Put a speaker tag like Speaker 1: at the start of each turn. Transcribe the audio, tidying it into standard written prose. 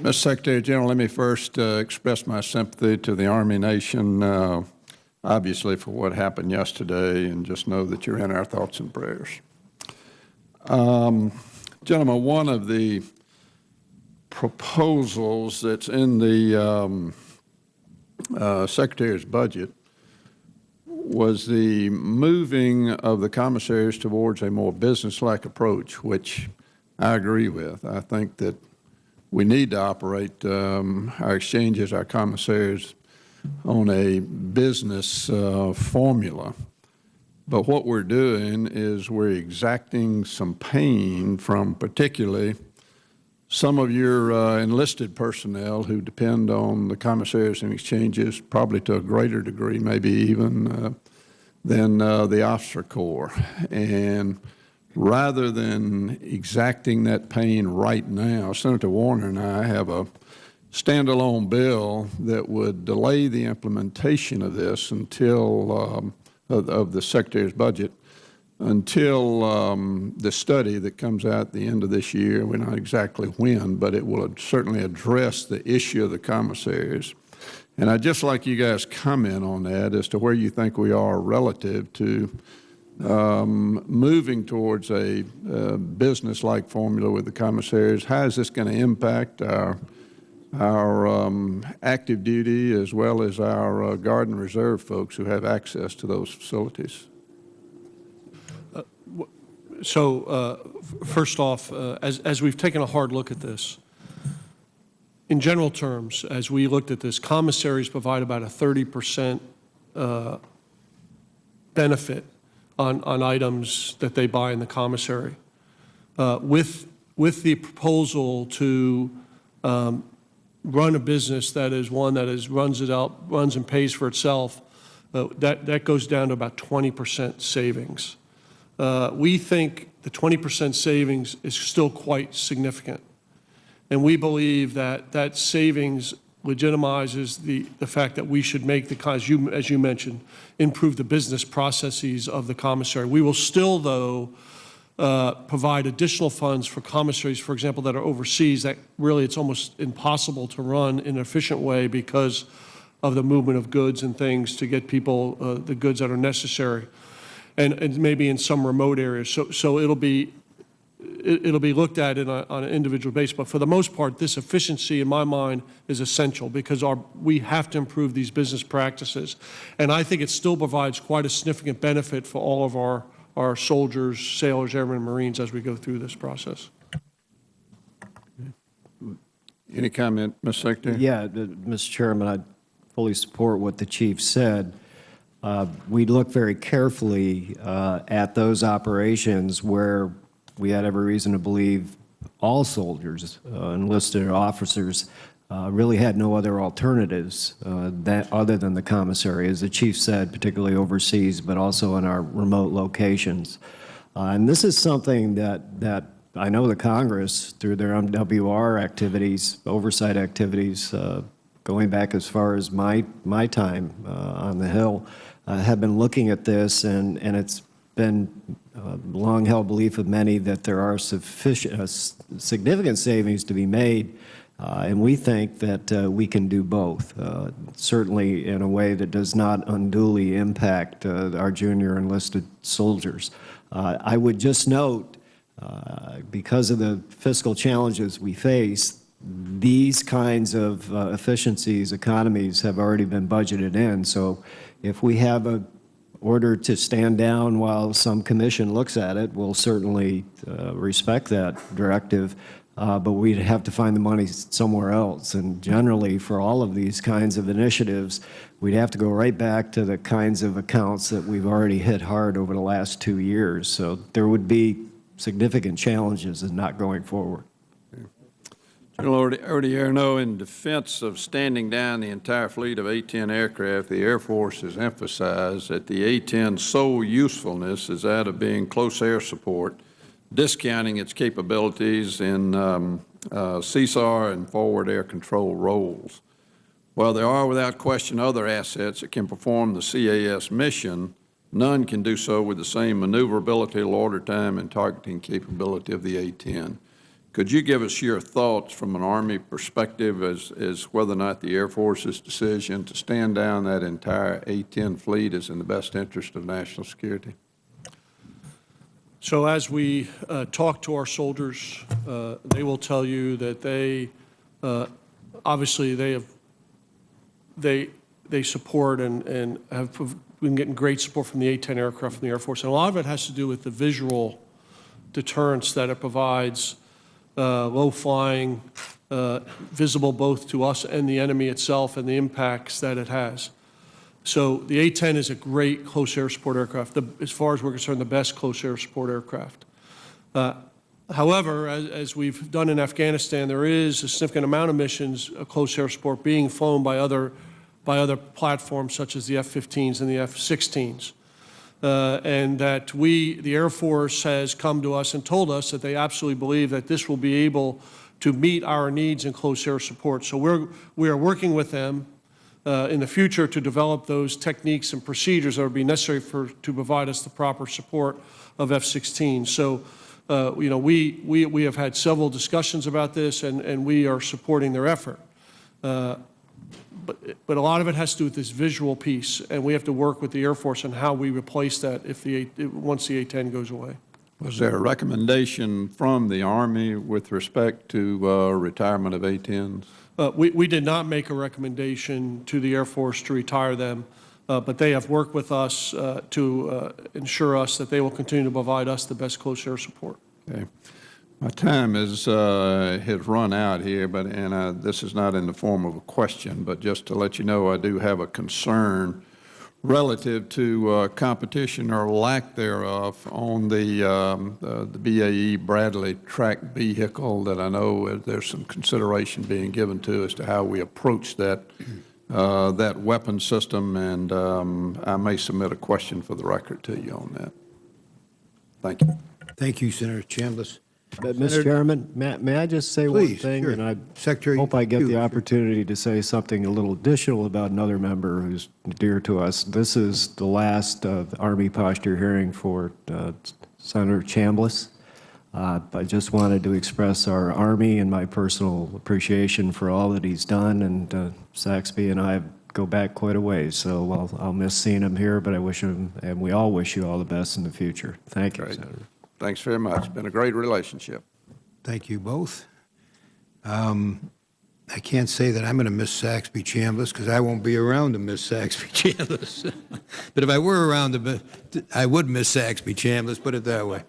Speaker 1: Mr. Secretary General, let me first express my sympathy to the Army Nation, obviously for what happened yesterday, and just know that you're in our thoughts and prayers. Gentlemen, one of the proposals that's in the Secretary's budget was the moving of the commissaries towards a more business-like approach, which I agree with. I think that we need to operate our exchanges, our commissaries, on a business formula. But what we're doing is we're exacting some pain from particularly some of your enlisted personnel who depend on the commissaries and exchanges probably to a greater degree, maybe even than the officer corps. And rather than exacting that pain right now, Senator Warner and I have a standalone bill that would delay the implementation of this until of the Secretary's budget until the study that comes out at the end of this year. We're not exactly when, but it will certainly address the issue of the commissaries. And I'd just like you guys comment on that as to where you think we are relative to moving towards a business-like formula with the commissaries. How is this going to impact our active duty as well as our Guard and Reserve folks who have access to those facilities?
Speaker 2: First off, as we've taken a hard look at this, in general terms, as we looked at this, commissaries provide about a 30% benefit on items that they buy in the commissary. With the proposal to run a business that is one that runs and pays for itself, that goes down to about 20% savings. We think the 20% savings is still quite significant. And we believe that that savings legitimizes the fact that we should make as you mentioned, improve the business processes of the commissary. We will still, though, provide additional funds for commissaries, for example, that are overseas, that really it's almost impossible to run in an efficient way because of the movement of goods and things to get people the goods that are necessary, and maybe in some remote areas. So it'll be looked at on an individual basis. But for the most part, this efficiency, in my mind, is essential because we have to improve these business practices. And I think it still provides quite a significant benefit for all of our soldiers, sailors, airmen, and Marines as we go through this process.
Speaker 1: Any comment, Mr. Secretary?
Speaker 3: Yeah, Mr. Chairman, I fully support what the Chief said. We look very carefully at those operations where we had every reason to believe all soldiers, enlisted officers, really had no other alternatives other than the commissary, as the Chief said, particularly overseas, but also in our remote locations. And this is something that I know the Congress, through their MWR activities, oversight activities, going back as far as my time on the Hill, have been looking at this, and it's been long-held belief of many that there are significant savings to be made, and we think that we can do both, certainly in a way that does not unduly impact our junior enlisted soldiers. I would just note, because of the fiscal challenges we face, these kinds of efficiencies, economies have already been budgeted in. So if we have an order to stand down while some commission looks at it, we'll certainly respect that directive, but we'd have to find the money somewhere else. And generally, for all of these kinds of initiatives, we'd have to go right back to the kinds of accounts that we've already hit hard over the last 2 years. So there would be significant challenges in not going forward.
Speaker 1: General Odierno, in defense of standing down the entire fleet of A-10 aircraft, the Air Force has emphasized that the A-10's sole usefulness is that of being close air support, discounting its capabilities in CSAR and forward air control roles. While there are without question other assets that can perform the CAS mission, none can do so with the same maneuverability, loiter time, and targeting capability of the A-10. Could you give us your thoughts from an Army perspective as whether or not the Air Force's decision to stand down that entire A-10 fleet is in the best interest of national security?
Speaker 2: So as we talk to our soldiers, they will tell you that they, obviously, they support and have been getting great support from the A-10 aircraft from the Air Force. And a lot of it has to do with the visual deterrence that it provides, low flying, visible both to us and the enemy itself, and the impacts that it has. So the A-10 is a great close air support aircraft, as far as we're concerned, the best close air support aircraft. However, as we've done in Afghanistan, there is a significant amount of missions of close air support being flown by other platforms such as the F-15s and the F-16s. And that the Air Force has come to us and told us that they absolutely believe that this will be able to meet our needs in close air support. So we are working with them in the future to develop those techniques and procedures that would be necessary to provide us the proper support of F-16. So, you know, we have had several discussions about this, and we are supporting their effort. But a lot of it has to do with this visual piece, and we have to work with the Air Force on how we replace that once the A-10 goes away.
Speaker 1: Was there a recommendation from the Army with respect to retirement of A-10s?
Speaker 2: We did not make a recommendation to the Air Force to retire them, but they have worked with us to ensure us that they will continue to provide us the best close air support.
Speaker 1: Okay. My time has run out here, and this is not in the form of a question, but just to let you know, I do have a concern relative to competition or lack thereof on the BAE Bradley tracked vehicle that I know there's some consideration being given to as to how we approach that weapon system, and I may submit a question for the record to you on that. Thank you.
Speaker 4: Thank you, Senator Chambliss.
Speaker 3: Mr. Chairman, may I just say one
Speaker 4: Please,
Speaker 3: thing?
Speaker 4: sure.
Speaker 3: And I
Speaker 4: Secretary,
Speaker 3: hope I get
Speaker 4: you-
Speaker 3: the opportunity to say something a little additional about another member who's dear to us. This is the last Army posture hearing for Senator Chambliss. I just wanted to express our Army and my personal appreciation for all that he's done, and Saxby and I go back quite a ways, so I'll miss seeing him here, but I wish him, and we all wish you all the best in the future. Thank you,
Speaker 1: Great.
Speaker 3: Senator.
Speaker 1: Thanks very much. It's been a great relationship.
Speaker 4: Thank you both. I can't say that I'm going to miss Saxby Chambliss because I won't be around to miss Saxby Chambliss. But if I were around, I would miss Saxby Chambliss, put it that way.